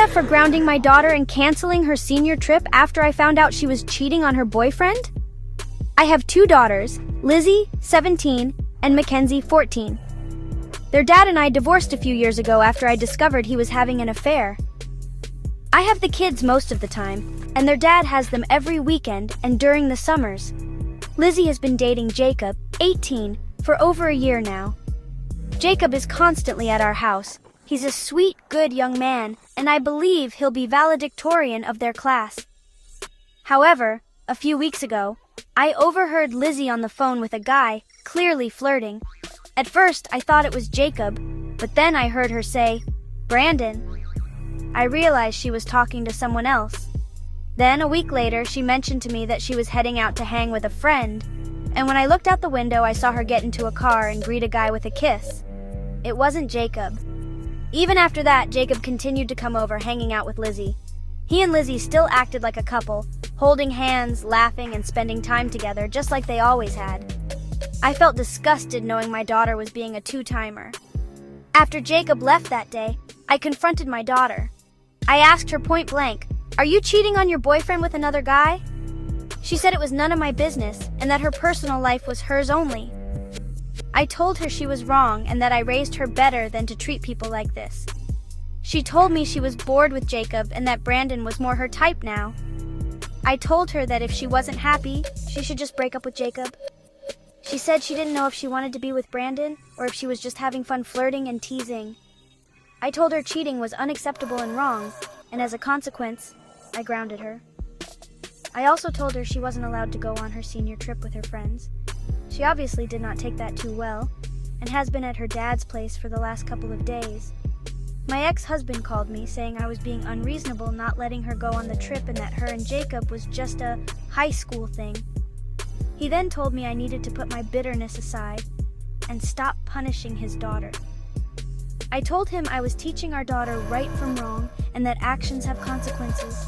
AITA for grounding my daughter and canceling her senior trip after I found out she was cheating on her boyfriend? I have two daughters, Lizzie, 17, and Mackenzie, 14. Their dad and I divorced a few years ago after I discovered he was having an affair. I have the kids most of the time, and their dad has them every weekend and during the summers. Lizzie has been dating Jacob, 18, for over a year now. Jacob is constantly at our house. He's a sweet, good young man, and I believe he'll be valedictorian of their class. However, a few weeks ago, I overheard Lizzie on the phone with a guy, clearly flirting. At first, I thought it was Jacob, but then I heard her say, "Brandon." I realized she was talking to someone else. Then, a week later, she mentioned to me that she was heading out to hang with a friend, and when I looked out the window, I saw her get into a car and greet a guy with a kiss. It wasn't Jacob. Even after that, Jacob continued to come over, hanging out with Lizzie. He and Lizzie still acted like a couple, holding hands, laughing, and spending time together, just like they always had. I felt disgusted knowing my daughter was being a two-timer. After Jacob left that day, I confronted my daughter. I asked her point blank, "Are you cheating on your boyfriend with another guy?" She said it was none of my business and that her personal life was hers only. I told her she was wrong and that I raised her better than to treat people like this. She told me she was bored with Jacob and that Brandon was more her type now. I told her that if she wasn't happy, she should just break up with Jacob. She said she didn't know if she wanted to be with Brandon or if she was just having fun flirting and teasing. I told her cheating was unacceptable and wrong, and as a consequence, I grounded her. I also told her she wasn't allowed to go on her senior trip with her friends. She obviously did not take that too well, and has been at her dad's place for the last couple of days. My ex-husband called me saying I was being unreasonable not letting her go on the trip and that her and Jacob was just a high school thing. He then told me I needed to put my bitterness aside and stop punishing his daughter. I told him I was teaching our daughter right from wrong and that actions have consequences.